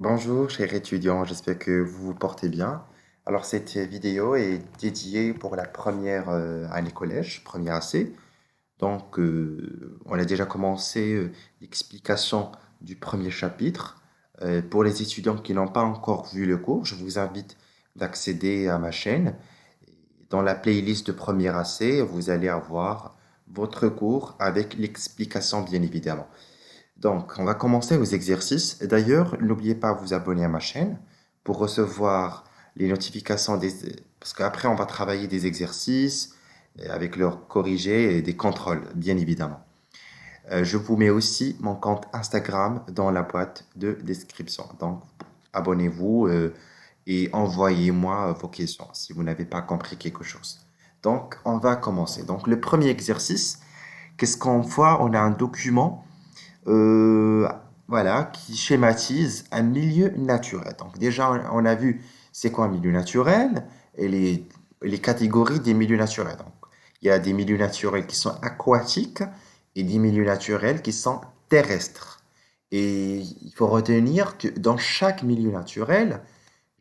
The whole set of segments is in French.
Bonjour, chers étudiants, j'espère que vous vous portez bien. Alors, cette vidéo est dédiée pour la première année collège, première AC. Donc, on a déjà commencé l'explication du premier chapitre. Pour les étudiants qui n'ont pas encore vu le cours, je vous invite d'accéder à ma chaîne. Dans la playlist de première AC, vous allez avoir votre cours avec l'explication, bien évidemment. Donc, on va commencer aux exercices. D'ailleurs, n'oubliez pas de vous abonner à ma chaîne pour recevoir les notifications des... Parce qu'après, on va travailler des exercices avec leurs corrigés et des contrôles, bien évidemment. Je vous mets aussi mon compte Instagram dans la boîte de description. Donc, abonnez-vous et envoyez-moi vos questions si vous n'avez pas compris quelque chose. Donc, on va commencer. Donc, le premier exercice, qu'est-ce qu'on voit? On a un document euh, voilà, qui schématise un milieu naturel. Donc déjà, on a vu c'est quoi un milieu naturel et les catégories des milieux naturels. Donc, il y a des milieux naturels qui sont aquatiques et des milieux naturels qui sont terrestres. Et il faut retenir que dans chaque milieu naturel,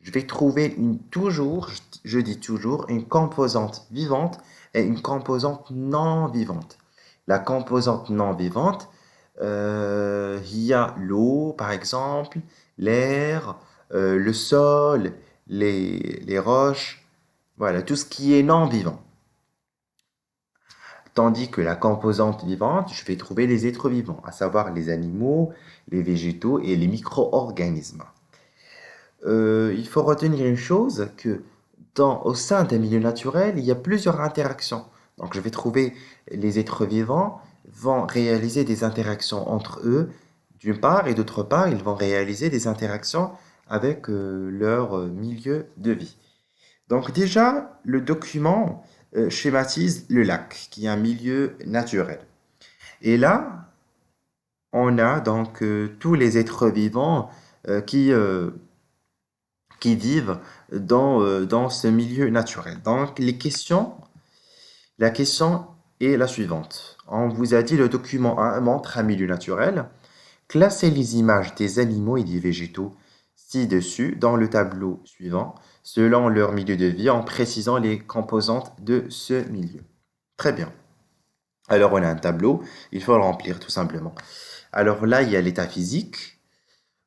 je vais trouver toujours, je dis toujours, une composante vivante et une composante non vivante. La composante non vivante, il y a l'eau, par exemple, l'air, le sol, les roches, voilà, tout ce qui est non vivant. Tandis que la composante vivante, je vais trouver les êtres vivants, à savoir les animaux, les végétaux et les micro-organismes. Il faut retenir une chose, que au sein d'un milieu naturel, il y a plusieurs interactions. Donc je vais trouver les êtres vivants vont réaliser des interactions entre eux, d'une part, et d'autre part, ils vont réaliser des interactions avec leur milieu de vie. Donc déjà, le document schématise le lac, qui est un milieu naturel. Et là, on a donc tous les êtres vivants qui vivent dans ce milieu naturel. Donc, la question est la suivante. On vous a dit le document A montre un milieu naturel. Classez les images des animaux et des végétaux ci-dessus dans le tableau suivant, selon leur milieu de vie, en précisant les composantes de ce milieu. Très bien. Alors, on a un tableau, il faut le remplir tout simplement. Alors là, il y a l'état physique,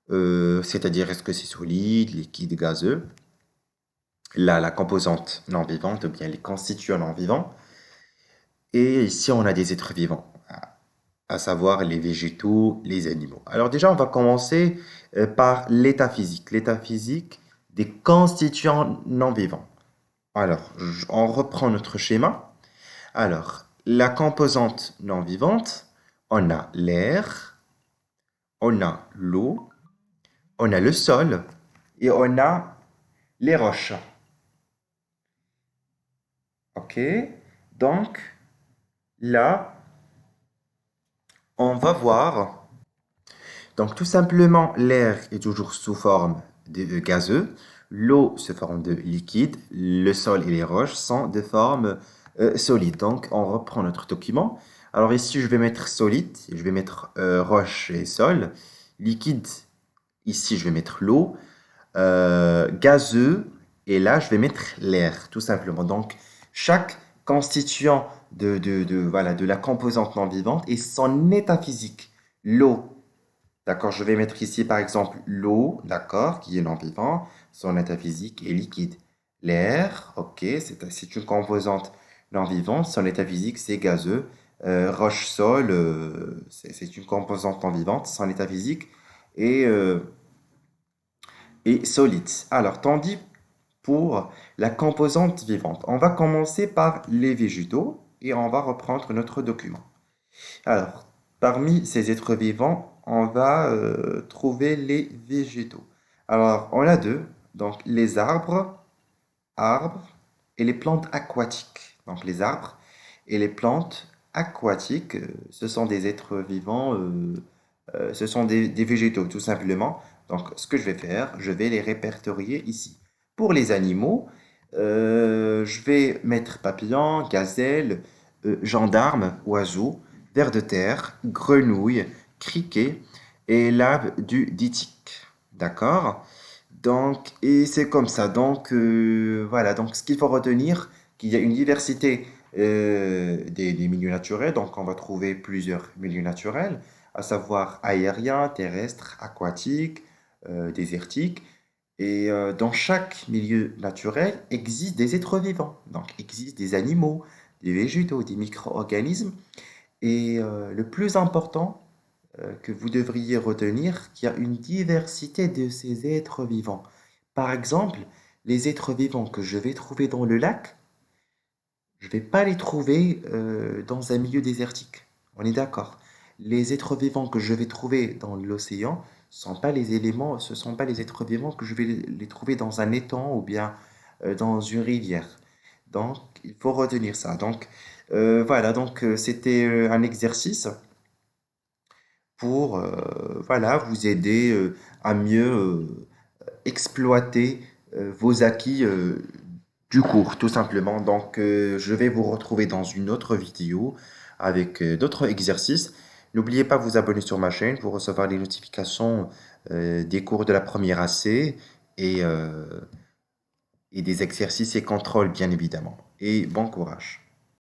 c'est-à-dire est-ce que c'est solide, liquide, gazeux. La composante non vivante ou bien les constituants non vivants. Et ici, on a des êtres vivants, à savoir les végétaux, les animaux. Alors déjà, on va commencer par l'état physique. L'état physique des constituants non vivants. Alors, on reprend notre schéma. Alors, la composante non vivante, on a l'air, on a l'eau, on a le sol et on a les roches. OK? Donc, là, on va voir. Donc, tout simplement, l'air est toujours sous forme de gazeux, l'eau sous forme de liquide, le sol et les roches sont de forme solide. Donc, on reprend notre document. Alors, ici, je vais mettre solide, je vais mettre roche et sol. Liquide, ici, je vais mettre l'eau. Gazeux, et là, je vais mettre l'air, tout simplement. Donc, chaque constituant voilà, de la composante non vivante et son état physique. L'eau, d'accord, je vais mettre ici par exemple l'eau, d'accord, qui est non vivant, son état physique est liquide. L'air, ok, c'est une composante non vivante, son état physique c'est gazeux. Roche-sol, c'est une composante non vivante, son état physique est, est solide. Alors, tandis pour la composante vivante, on va commencer par les végétaux et on va reprendre notre document. Alors, parmi ces êtres vivants, on va trouver les végétaux. Alors, on a deux, donc les arbres et les plantes aquatiques. Donc, les arbres et les plantes aquatiques, ce sont des êtres vivants, ce sont des végétaux, tout simplement. Donc, ce que je vais faire, je vais les répertorier ici. Pour les animaux, je vais mettre papillon, gazelle, gendarme, oiseau, ver de terre, grenouille, criquet et l'ave du dytique. D'accord? Donc, et c'est comme ça. Donc, voilà. Donc, ce qu'il faut retenir, qu'il y a une diversité des milieux naturels. Donc, on va trouver plusieurs milieux naturels, à savoir aériens, terrestres, aquatiques, désertiques. Et dans chaque milieu naturel existent des êtres vivants. Donc, existent des animaux, des végétaux, des micro-organismes. Et le plus important que vous devriez retenir, qu'il y a une diversité de ces êtres vivants. Par exemple, les êtres vivants que je vais trouver dans le lac, je ne vais pas les trouver dans un milieu désertique. On est d'accord. Les êtres vivants que je vais trouver dans l'océan, ce sont pas les êtres vivants que je vais les trouver dans un étang ou bien dans une rivière. Donc, il faut retenir ça. Donc, voilà, donc c'était un exercice pour voilà, vous aider à mieux exploiter vos acquis du cours, tout simplement. Donc, je vais vous retrouver dans une autre vidéo avec d'autres exercices. N'oubliez pas de vous abonner sur ma chaîne pour recevoir les notifications des cours de la première AC et, euh, et des exercices et contrôles, bien évidemment. Et bon courage.